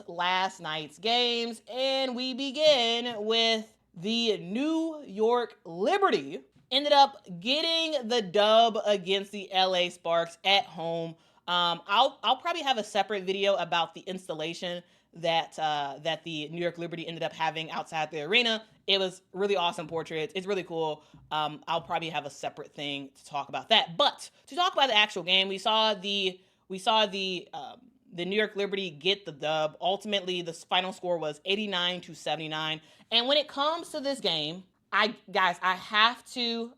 last night's games, and we begin with the New York Liberty. Ended up getting the dub against the LA Sparks at home. I'll probably have a separate video about the installation that the New York Liberty ended up having outside the arena. It was really awesome portraits. It's really cool. I'll probably have a separate thing to talk about that. But to talk about the actual game, we saw the New York Liberty get the dub. Ultimately, the final score was 89-79. And when it comes to this game, I have to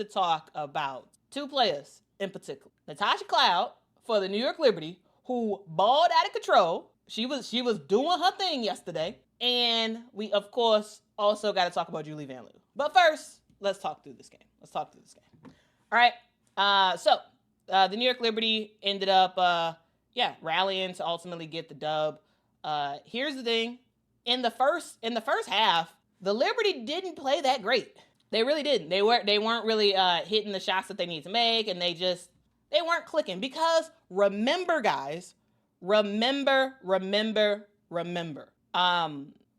talk about two players in particular. Natasha Cloud for the New York Liberty, who balled out of control. She was doing her thing yesterday. And we, of course, also got to talk about Julie Vanloo. But first, let's talk through this game. All right. So the New York Liberty ended up, rallying to ultimately get the dub. Here's the thing: in the first half, the Liberty didn't play that great. They really didn't. They weren't really hitting the shots that they need to make, and they weren't clicking. Because remember, guys, remember.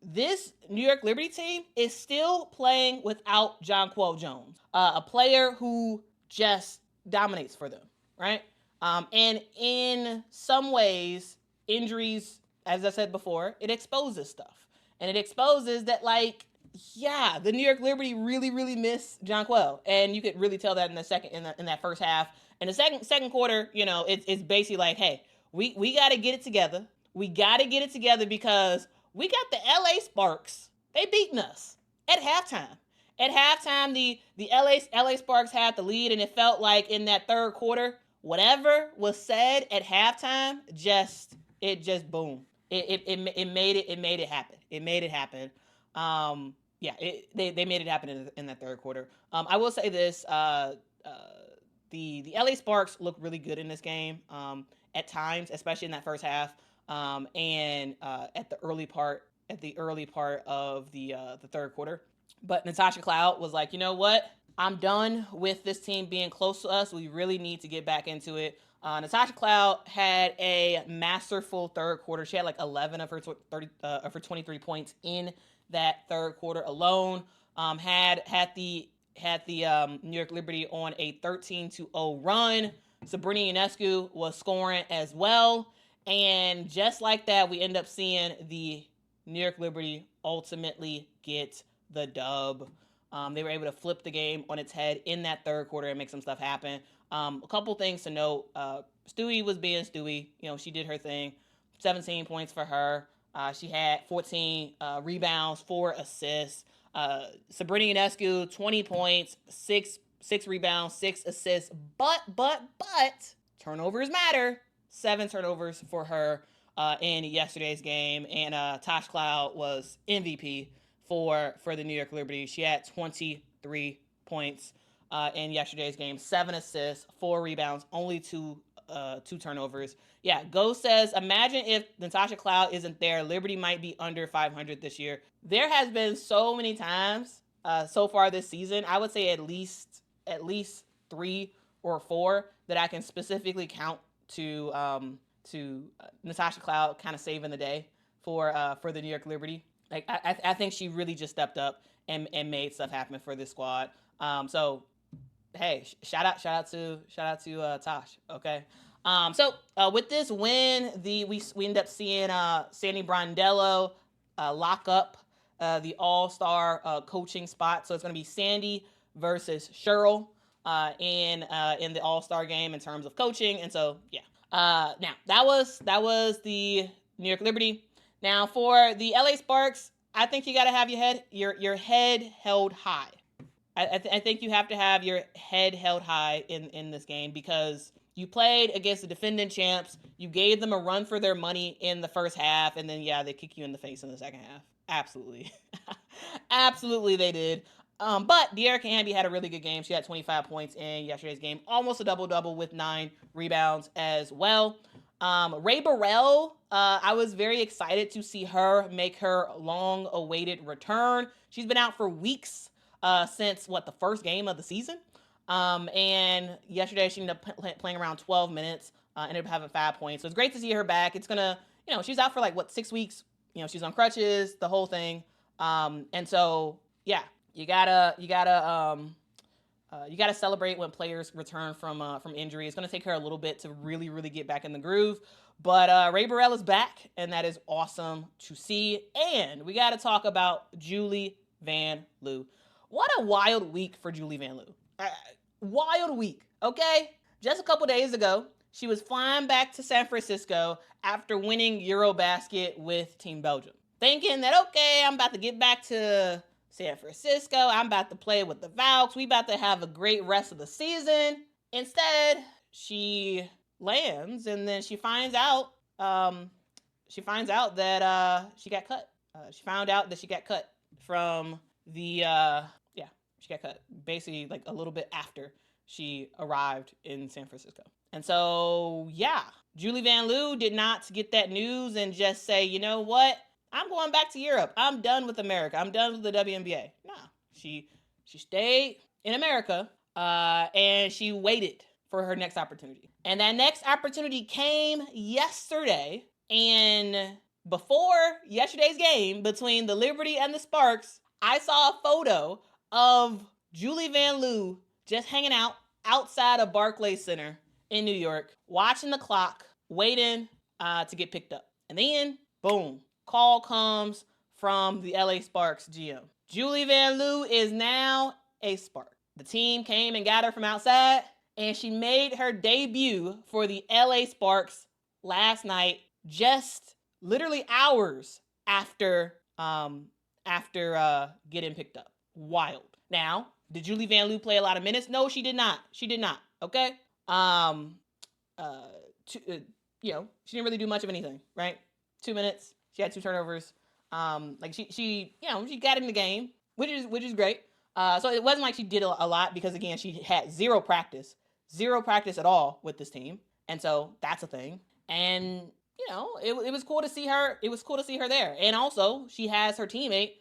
This New York Liberty team is still playing without Jonquel Jones, a player who just dominates for them, right? And in some ways, injuries, as I said before, it exposes stuff. And it exposes that, the New York Liberty really, really miss Jonquel. And you could really tell that in that first half. In the second quarter, it's basically like, hey, we got to get it together. We got to get it together because we got the LA Sparks. They beating us at halftime. At halftime, the LA Sparks had the lead, and it felt like in that third quarter, whatever was said at halftime, it just boom. It made it happen. It made it happen. They made it happen in that third quarter. I will say this: the LA Sparks look really good in this game at times, especially in that first half, and at the early part of the third quarter. But Natasha Cloud was like, you know what? I'm done with this team being close to us. We really need to get back into it. Natasha Cloud had a masterful third quarter. She had 11 of her 23 points in that third quarter alone. Had the New York Liberty on a 13-0 run. Sabrina Ionescu was scoring as well. And just like that, we end up seeing the New York Liberty ultimately get the dub. They were able to flip the game on its head in that third quarter and make some stuff happen. A couple things to note. Stewie was being Stewie. She did her thing. 17 points for her. She had 14 rebounds, 4 assists. Sabrina Ionescu, 20 points, 6 rebounds, 6 assists. But turnovers matter. 7 turnovers for her in yesterday's game. And Tosh Cloud was MVP for the New York Liberty. She had 23 points in yesterday's game, 7 assists, 4 rebounds, only 2 turnovers. Yeah, Go says, imagine if Natasha Cloud isn't there, Liberty might be under 500 this year. There has been so many times so far this season, I would say at least 3 or 4 that I can specifically count to Natasha Cloud kind of saving the day for the New York Liberty. I think she really just stepped up and made stuff happen for this squad. So hey, shout out to Tosh. Okay. So with this win, we end up seeing Sandy Brondello lock up the All-Star coaching spot. So it's going to be Sandy versus Cheryl in the All-Star game in terms of coaching. And so now that was the New York Liberty. Now for the LA Sparks, I think you got to have your head held high. I think you have to have your head held high in this game because you played against the defending champs. You gave them a run for their money in the first half, and then they kick you in the face in the second half. Absolutely. Absolutely they did. But Dearica Hamby had a really good game. She had 25 points in yesterday's game. Almost a double-double with 9 rebounds as well. Rae Burrell, I was very excited to see her make her long-awaited return. She's been out for weeks since, the first game of the season. And yesterday she ended up playing around 12 minutes, ended up having 5 points. So it's great to see her back. It's going to, she was out for like 6 weeks. She's on crutches, the whole thing. And so yeah, you gotta celebrate when players return from injury. It's gonna take her a little bit to really, really get back in the groove. But Rae Burrell is back, and that is awesome to see. And we got to talk about Julie Vanloo. What a wild week for Julie Vanloo. Wild week, okay? Just a couple days ago, she was flying back to San Francisco after winning EuroBasket with Team Belgium. Thinking that, okay, I'm about to get back to San Francisco. I'm about to play with the Valks. We about to have a great rest of the season. Instead, she lands, and then she finds out that she got cut. She found out that she got cut from the she got cut basically like a little bit after she arrived in San Francisco. And so Julie Vanloo did not get that news and just say, you know what, I'm going back to Europe. I'm done with America. I'm done with the WNBA. No, she stayed in America and she waited for her next opportunity. And that next opportunity came yesterday. And before yesterday's game between the Liberty and the Sparks, I saw a photo of Julie Vanloo just hanging out outside of Barclays Center in New York, watching the clock, waiting to get picked up. And then, boom, call comes from the LA Sparks GM. Julie Vanloo is now a Spark. The team came and got her from outside, and she made her debut for the LA Sparks last night, just literally hours after getting picked up. Wild. Now, did Julie Vanloo play a lot of minutes? No, she did not. Okay. She didn't really do much of anything, right? 2 minutes. She had 2 turnovers. She got in the game, which is great. So it wasn't like she did a lot because, again, she had zero practice at all with this team. And so that's a thing. And, it was cool to see her. It was cool to see her there. And also she has her teammate,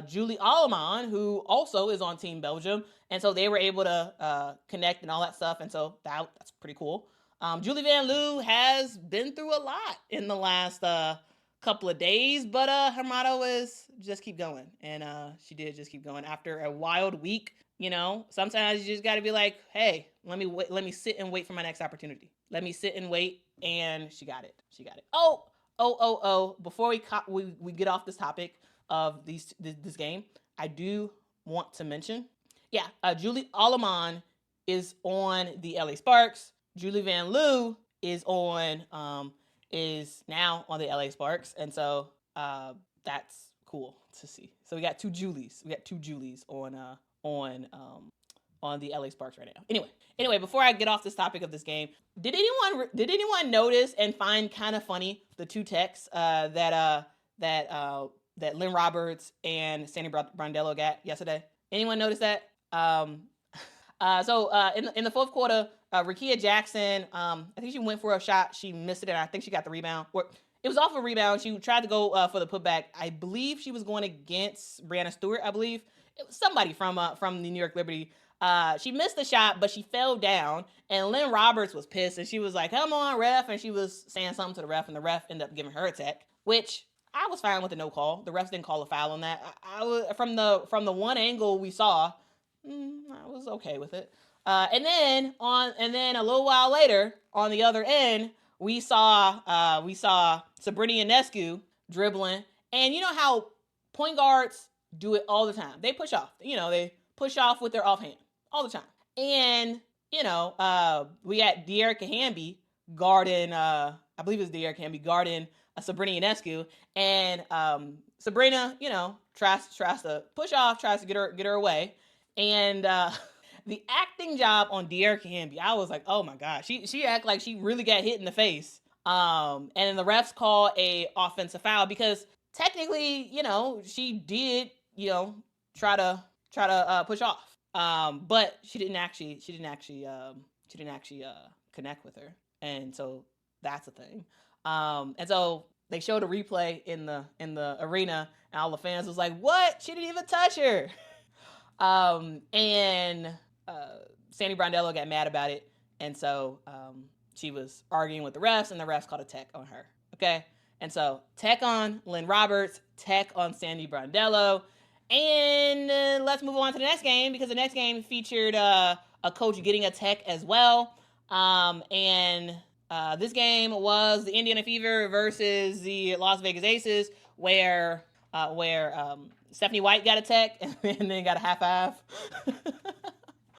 Julie Allemand, who also is on Team Belgium. And so they were able to connect and all that stuff. And so that's pretty cool. Julie Vanloo has been through a lot in the last couple of days, but her motto is just keep going. And she did just keep going after a wild week. Sometimes you just got to be like, hey, let me sit and wait for my next opportunity. Let me sit and wait. And she got it. Oh, before we get off this topic of this game, I do want to mention, Julie Allemand is on the LA Sparks. Julie Vanloo is now on the LA Sparks, and so that's cool to see. So we got two Julies. On the LA Sparks right now. Anyway, before I get off this topic of this game, did anyone notice and find kind of funny the 2 texts that Lynn Roberts and Sandy Brondello got yesterday? Anyone notice that? So in the fourth quarter, Rickea Jackson, I think she went for a shot. She missed it, and I think she got the rebound. It was off a rebound. She tried to go for the putback. I believe she was going against Breanna Stewart, I believe. It was somebody from the New York Liberty. She missed the shot, but she fell down, and Lynn Roberts was pissed, and she was like, come on, ref, and she was saying something to the ref, and the ref ended up giving her a tech, which I was fine with the no call. The refs didn't call a foul on that. I was from the one angle we saw, I was okay with it. And then a little while later, on the other end, we saw Sabrina Ionescu dribbling, and you know how point guards do it all the time. They push off. They push off with their offhand all the time. And we got Dearica Hamby guarding, I believe it's Dearica Hamby guarding Sabrina Ionescu, and Sabrina, tries to push off, tries to get her away, and the acting job on Dearica Hamby, I was like, oh my gosh, she act like she really got hit in the face, and then the refs call a offensive foul because technically, she did, try to push off, but she didn't actually connect with her, and so that's a thing. And so they showed a replay in the arena, and all the fans was like, "What? She didn't even touch her." And Sandy Brondello got mad about it, and so she was arguing with the refs, and the refs called a tech on her. Okay, And so tech on Lynn Roberts, tech on Sandy Brondello. And let's move on to the next game, because the next game featured a coach getting a tech as well. This game was the Indiana Fever versus the Las Vegas Aces, where Stephanie White got a tech and then got a half-half.